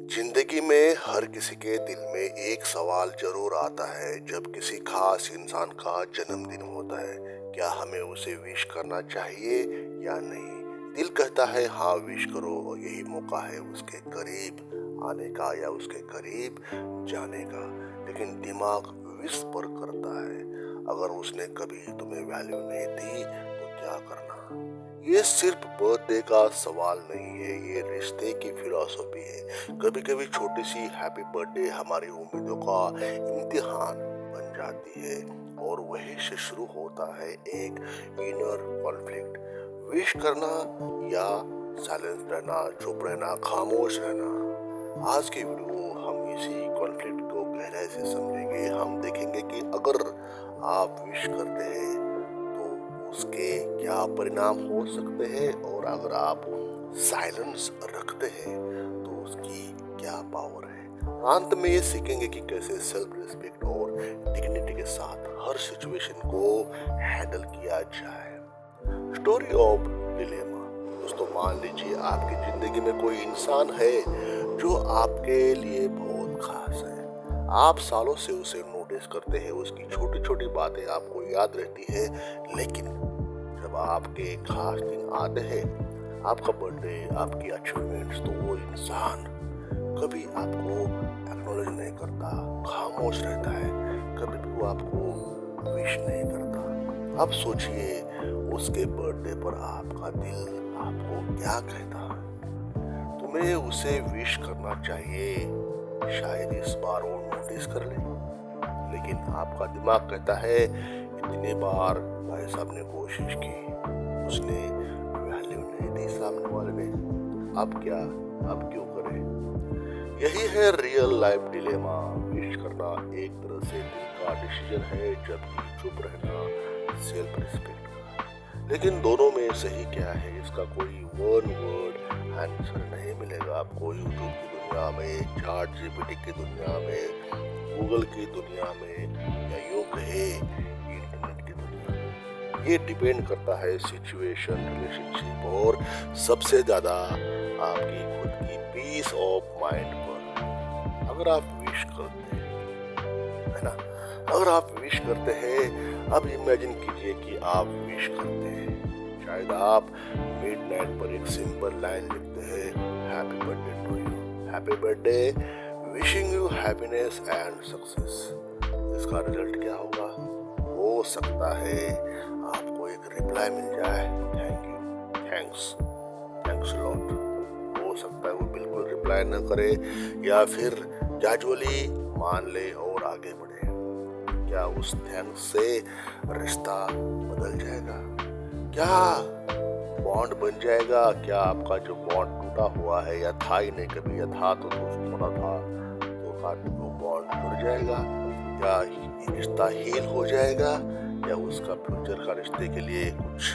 जिंदगी में हर किसी के दिल में एक सवाल जरूर आता है जब किसी खास इंसान का जन्मदिन होता है। क्या हमें उसे विश करना चाहिए या नहीं? दिल कहता है हाँ विश करो, और यही मौका है उसके करीब आने का या उसके करीब जाने का। लेकिन दिमाग विस्पर करता है, अगर उसने कभी तुम्हें वैल्यू नहीं दी तो क्या करना? ये सिर्फ बर्थडे का सवाल नहीं है, ये रिश्ते की फिलॉसफी है। कभी कभी छोटी सी हैप्पी बर्थडे हमारी उम्मीदों का इम्तिहान बन जाती है, और वहीं से शुरू होता है एक इनर कॉन्फ्लिक्ट। विश करना या साइलेंस रहना, चुप रहना, खामोश रहना। आज की वीडियो हम इसी कॉन्फ्लिक्ट को गहराई से समझेंगे। हम देखेंगे कि अगर आप विश करते हैं तो उसके क्या परिणाम हो सकते हैं, और अगर आप साइलेंस रखते हैं तो उसकी क्या पावर है। अंत में ये सीखेंगे कि कैसे सेल्फ रिस्पेक्ट और डिग्निटी के साथ हर सिचुएशन को हैंडल किया जाए। Story of dilemma. दोस्तों, मान लीजिए आपकी जिंदगी में कोई इंसान है जो आपके लिए बहुत खास है। आप सालों से उसे नोटिस करते हैं, उसकी छोटी छोटी बातें आपको याद रहती है। लेकिन जब आपके खास दिन आते हैं, आपका बर्थडे, आपकी अचीवमेंट्स, तो वो इंसान कभी आपको एक्नॉलेज नहीं करता, खामोश रहता है, कभी भी वो आपको विश नहीं करता। अब सोचिए, उसके बर्थडे पर आपका दिल आपको क्या कहता? तुम्हें उसे विश करना चाहिए, शायद इस बार वो नोटिस कर ले। लेकिन आपका दिमाग कहता है इतने बार भाई साहब ने कोशिश की, उसने वैल्यू नहीं दी सामने वाले ने, अब क्या, अब क्यों करे? यही है रियल लाइफ डिलेमा। विश करना एक तरह से दिल का डिसीजन है, जबकि चुप रहना सेल्फ रिस्पेक्ट का। लेकिन दोनों में सही क्या है, इसका कोई वन वर्ड आंसर नहीं मिलेगा आपको। यूट्यूब की दुनिया में, चैट जीपीटी की दुनिया में, गूगल की दुनिया में, या यूं कहे इंटरनेट की दुनिया में। ये डिपेंड करता है सिचुएशन, रिलेशनशिप, और सबसे ज्यादा आपकी खुद की पीस ऑफ माइंड पर। अगर आप विश करते हैं, है ना, अगर आप विश करते हैं, अब इमेजिन कीजिए कि आप विश करते हैं। शायद आप मिडनाइट पर एक सिंपल लाइन लिखते हैं, happy birthday to you, happy birthday, wishing you happiness and success. इसका रिजल्ट क्या होगा? हो सकता है आपको एक रिप्लाई मिल जाए, thank you, thanks, thanks lot. हो सकता है वो बिल्कुल रिप्लाई न करे, या फिर कैजुअली मान ले और आगे बढ़े। क्या उस थैंक्स से रिश्ता बदल जाएगा? क्या बॉन्ड बन जाएगा? क्या आपका जो बॉन्ड टूटा हुआ है, या था ही नहीं कभी, या था तो दोस्त थोड़ा था, तो वो बॉन्ड जुड़ जाएगा? या ये रिश्ता हील हो जाएगा, या उसका फ्यूचर का रिश्ते के लिए कुछ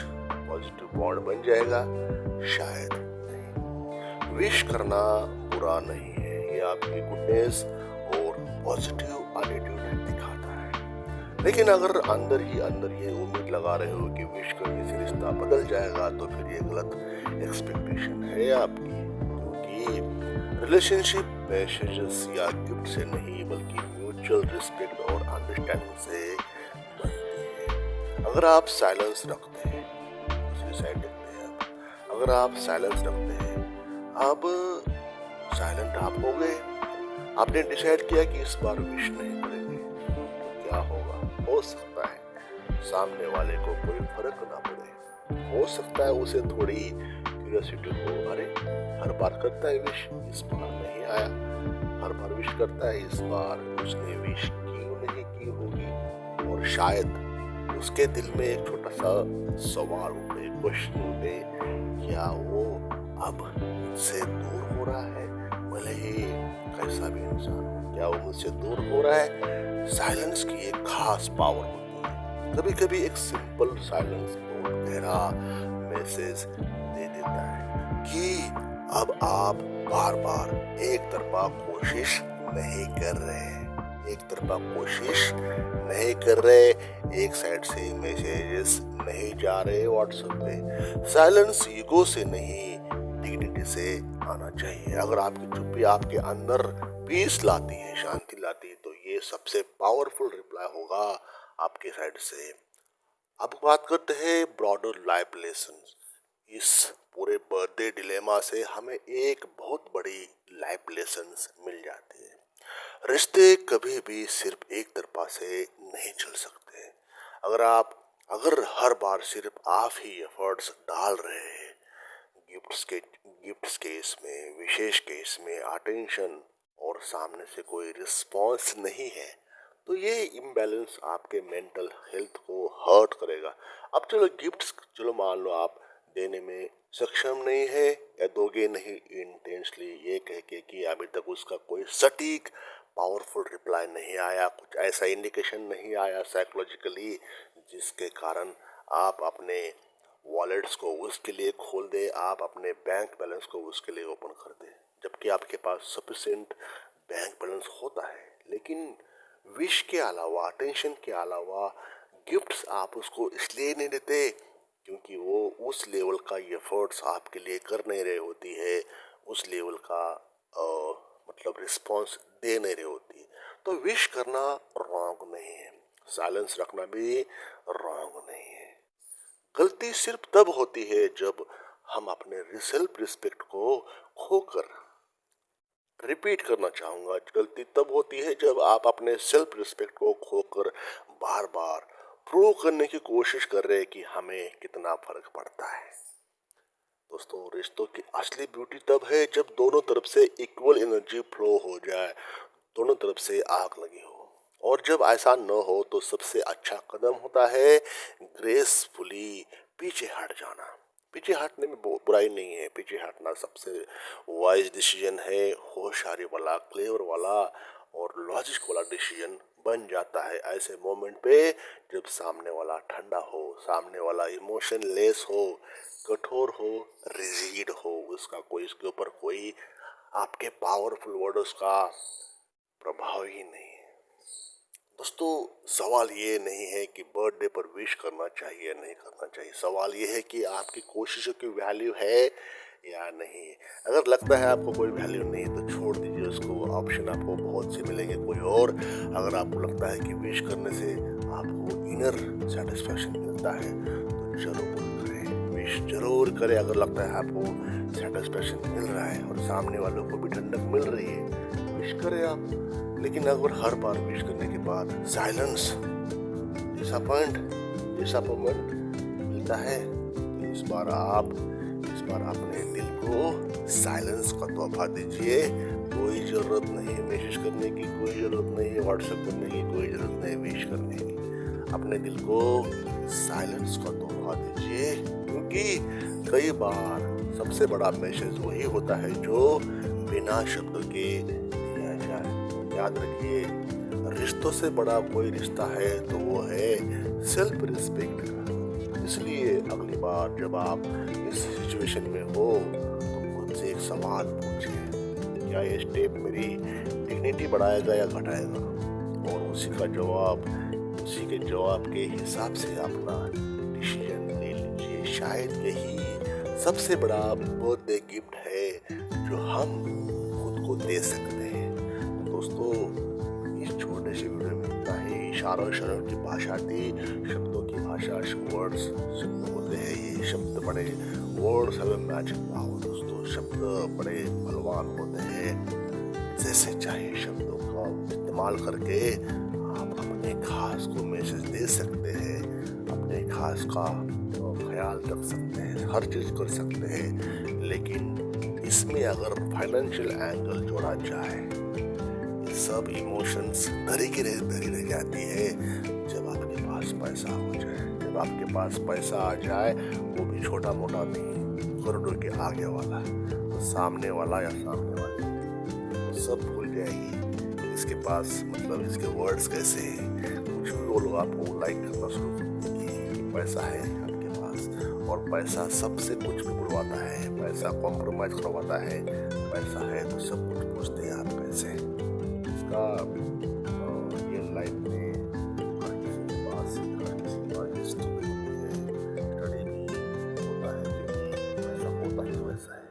पॉजिटिव बॉन्ड बन जाएगा? शायद नहीं। विश करना बुरा नहीं है, ये आपकी गुडनेस और पॉजिटिव एटीट्यूड दिखाता है। लेकिन अगर अंदर ही अंदर ये उम्मीद लगा रहे हो कि विश करने से रिश्ता बदल जाएगा, तो फिर ये गलत एक्सपेक्टेशन है आपकी। क्योंकि रिलेशनशिप मैसेजेस या गिफ्ट से नहीं, बल्कि म्यूचुअल रिस्पेक्ट और अंडरस्टैंडिंग से बनती है। अगर आप साइलेंस रखते हैं, दूसरी साइड देखते हैं, अगर आप साइलेंस रखते हैं, अब साइलेंट आप हो गए, आपने डिसाइड किया कि इस बार विश नहीं करेंगे, तो क्या होगा? हो सकता है सामने वाले को कोई फर्क ना पड़े, हो सकता है उसे थोड़ी क्यूरियोसिटी हो, अरे हर बार करता है विश, इस बार नहीं आया, हर बार विश करता है, इस बार उसने विश क्यों नहीं की होगी। और शायद उसके दिल में एक छोटा सा सवाल उठे, क्वेश्चन उठे, क्या वो अब मुझसे दूर हो रहा है? भले ही कैसा भी इंसान हो, क्या वो मुझसे दूर हो रहा है? साइलेंस की एक खास पावर होती है। कभी कभी एक सिंपल साइलेंस बहुत गहरा मैसेज दे देता है कि अब आप बार बार एक तरफा कोशिश नहीं कर रहे हैं, एक तरफा कोशिश नहीं कर रहे, एक साइड से मैसेजेस नहीं जा रहे व्हाट्सएप पे। साइलेंस ईगो से नहीं, डिग्निटी से आना चाहिए। अगर आपकी चुप्पी आपके अंदर पीस लाती है, शांति लाती है, तो ये सबसे पावरफुल रिप्लाई होगा आपके साइड से। अब बात करते हैं ब्रॉडर लाइफ लेसन। इस पूरे बर्थडे डिलेमा से हमें एक बहुत बड़ी लाइफ लेसन्स मिल जाती है। रिश्ते कभी भी सिर्फ एक तरफा से नहीं चल सकते। अगर हर बार सिर्फ आप ही एफर्ट्स डाल रहे हैं, गिफ्ट्स केस में, विशेष केस में अटेंशन, और सामने से कोई रिस्पॉन्स नहीं है, तो ये इम्बैलेंस आपके मेंटल हेल्थ को हर्ट करेगा। अब चलो गिफ्ट्स, चलो मान लो आप देने में सक्षम नहीं है या दोगे नहीं इंटेंशली, ये कह के कि अभी तक उसका कोई सटीक पावरफुल रिप्लाई नहीं आया, कुछ ऐसा इंडिकेशन नहीं आया साइकोलॉजिकली जिसके कारण आप अपने वॉलेट्स को उसके लिए खोल दे, आप अपने बैंक बैलेंस को उसके लिए ओपन कर दे, जबकि आपके पास सफिशिएंट बैंक बैलेंस होता है। लेकिन विश के अलावा, अटेंशन के अलावा गिफ्ट्स आप उसको इसलिए नहीं देते क्योंकि वो उस लेवल का एफर्ट्स आपके लिए कर नहीं रही होती है, उस लेवल का मतलब रिस्पॉन्स दे नहीं रही होती है। तो विश करना रॉन्ग नहीं है, साइलेंस रखना भी रॉन्ग नहीं है। गलती सिर्फ तब होती है जब हम अपने सेल्फ रिस्पेक्ट को खोकर, रिपीट करना चाहूंगा, गलती तब होती है जब आप अपने सेल्फ रिस्पेक्ट को खोकर बार बार प्रूव करने की कोशिश कर रहे हैं कि हमें कितना फर्क पड़ता है। दोस्तों, रिश्तों की असली ब्यूटी तब है जब दोनों तरफ से इक्वल एनर्जी फ्लो हो जाए, दोनों तरफ से आग लगी हो। और जब ऐसा न हो तो सबसे अच्छा कदम होता है ग्रेसफुली पीछे हट जाना। पीछे हटने में बुराई नहीं है, पीछे हटना सबसे वाइज डिसीजन है, होशियारी वाला, क्लेवर वाला और लॉजिक वाला डिसीजन बन जाता है ऐसे मोमेंट पे जब सामने वाला ठंडा हो, सामने वाला इमोशन लेस हो, कठोर हो, रिजिड हो, उसका कोई, इसके ऊपर कोई आपके पावरफुल वर्ड्स का प्रभाव ही नहीं है। दोस्तों, सवाल ये नहीं है कि बर्थडे पर विश करना चाहिए या नहीं करना चाहिए, सवाल ये है कि आपकी कोशिशों की वैल्यू है या नहीं। अगर लगता है आपको कोई वैल्यू नहीं है तो छोड़ दीजिए उसको, ऑप्शन आपको बहुत से मिलेंगे कोई और। अगर आपको लगता है कि विश करने से आपको इनर सेटिस्फैक्शन मिलता है तो जरूर करें, विश जरूर करें। अगर लगता है आपको सेटिस्फैक्शन मिल रहा है और सामने वालों को भी ठंडक मिल रही है, विश करें आप। लेकिन अगर हर बार विश करने के बाद साइलेंस, डिसअपॉइंटमेंट मिलता है तो इस बार अपने दिल को साइलेंस का तोहफा दीजिए। कोई जरूरत नहीं मैसेज करने की, कोई जरूरत नहीं व्हाट्सएप करने की, कोई जरूरत नहीं विश करने की। अपने दिल को साइलेंस का तोहफा दीजिए, क्योंकि कई बार सबसे बड़ा मैसेज वही होता है जो बिना शब्दों के दिया जाए। याद रखिए, रिश्तों से बड़ा कोई रिश्ता है तो वो है सेल्फ रिस्पेक्ट का। इसलिए अगली बार जब आप इस सिचुएशन में हो तो खुद से एक सवाल पूछिए, क्या ये स्टेप मेरी डिग्निटी बढ़ाएगा या घटाएगा? और उसी के जवाब के हिसाब से अपना डिसीजन ले लीजिए। शायद यही सबसे बड़ा बर्थडे गिफ्ट है जो हम खुद को दे सकते हैं। दोस्तों, इस छोटे से वीडियो में इतना ही। इशारों की भाषा थी, शब्दों की भाषा, वर्ड्स, शब्द होते हैं, ये शब्द बड़े वर्ड्स हमें मैजिक पावर। दोस्तों, शब्द बड़े बलवान होते हैं, जैसे चाहे शब्दों का इस्तेमाल करके आप अपने खास को मैसेज दे सकते हैं, अपने खास का ख्याल रख सकते हैं, हर चीज कर सकते हैं। लेकिन इसमें अगर फाइनेंशियल एंगल जोड़ा जाए, सब इमोशंस धरी रह जाती है जब आपके पास पैसा हो जाए। जब आपके पास पैसा आ जाए, वो भी छोटा मोटा नहीं, करोड़ों के आगे वाला, तो सामने वाला या सामने वाली तो सब भूल जाएगी इसके पास, मतलब इसके वर्ड्स कैसे हैं। कुछ भी बोलो, आपको लाइक करना शुरू कर देगी। पैसा है आपके पास, और पैसा सबसे कुछ भी बुलवाता है, पैसा कॉम्प्रोमाइज करवाता है। पैसा है तो सब कुछ पूछते हैं आप कैसे। रियल लाइफ में हर किसी के पास स्टडी होती है, स्टडी भी होता है, क्योंकि ऐसा होता ही वैसा है।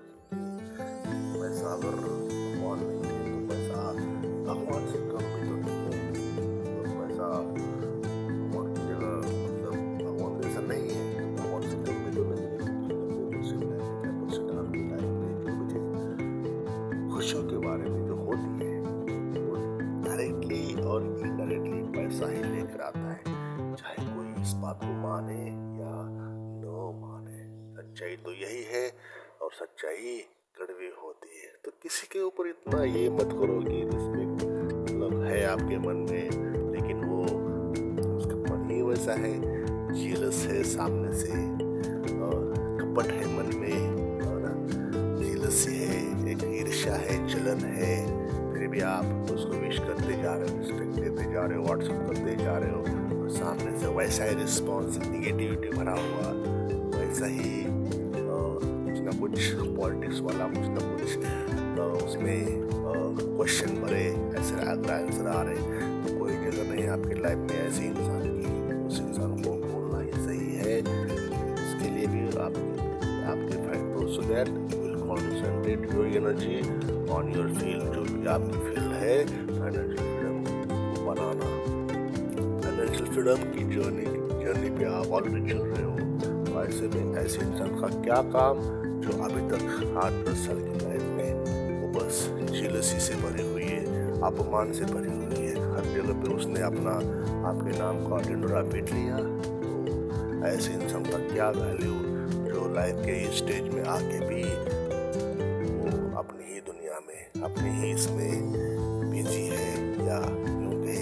खुशियों के बारे में जो होती है वो डायरेक्टली और इनडायरेक्टली पैसा ही लेकर आता है, चाहे कोई इस बात को माने या न माने। सच्चाई तो यही है और सच्चाई कड़वी होती है। तो किसी के ऊपर इतना ये मत करो कि रिस्पेक्ट मतलब है आपके मन में, लेकिन वो उसका मन ही वैसा है, जेलस है सामने से, कपट है मन में, और जेलसी है, एक ईर्ष्या है, जलन है, फिर भी आप उसको विश करते जा रहे हो, रिस्पेक्ट देते जा रहे हो, व्हाट्सएप करते जा रहे हो, और सामने से वैसा ही रिस्पॉन्स निगेटिविटी भरा हुआ, वैसा ही कुछ ना कुछ पॉलिटिक्स वाला कुछ ना कुछ उसमें क्वेश्चन भरे ऐसे आंसर आ रहे, तो कोई जगह नहीं आपकी लाइफ में ऐसे इंसान की, उस इंसान को बोलना ही सही है। इसके लिए भी आपके factor so that you will concentrate your energy on your field, जो भी आपकी फील्ड है फाइनेंशियल फ्रीडम को बनाना। फाइनेंशियल फ्रीडम की जर्नी पे आप ऑलरेडी चल रहे हो, तो ऐसे में ऐसे इंसान का क्या काम जो अभी तक 8-10 साल की लाइफ में वो बस जेलसी से भरी हुई है, अपमान से भरी हुई है, हर जगह पे उसने अपना आपके नाम का ढिंढोरा पीट लिया। तो ऐसे इंसान का क्या वैल्यू जो लाइफ के इस स्टेज में आके भी वो अपनी ही दुनिया में, अपनी ही इसमें बिजी है, या क्योंकि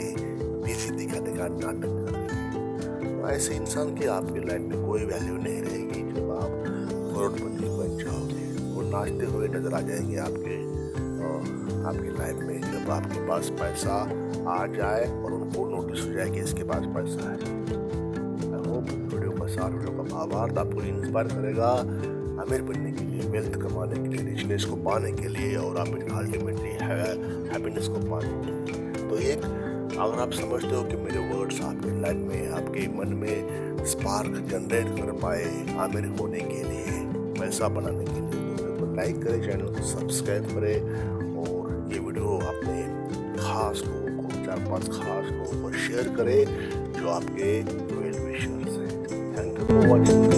बिजी दिखाने का नाटक कर रही है। तो ऐसे इंसान की आपकी लाइफ में कोई वैल्यू नहीं रहेगी। जब आप करोड़पति बन जाओगे, वो नाचते हुए नजर आ जाएंगे आपकी लाइफ में, जब आपके पास पैसा आ जाए और उनको नोटिस हो जाए कि इसके पास पैसा है। आई होप वीडियो का भावार्थ आपको इंस्पायर करेगा अमीर बनने के लिए, वेल्थ कमाने के लिए, रिचनेस को पाने के लिए, और अल्टीमेटली हैप्पीनेस को पाने के लिए। तो एक अगर आप समझते हो कि मेरे वर्ड्स आपके लाइफ में, आपके मन में स्पार्क जनरेट कर पाए आमिर होने के लिए, पैसा बनाने के लिए, तो मेरे को लाइक करें, चैनल को सब्सक्राइब करें, और ये वीडियो अपने खास लोगों को, 4-5 खास लोगों को शेयर करें जो आपके वेल विशर्स हैं। Thank you for watching.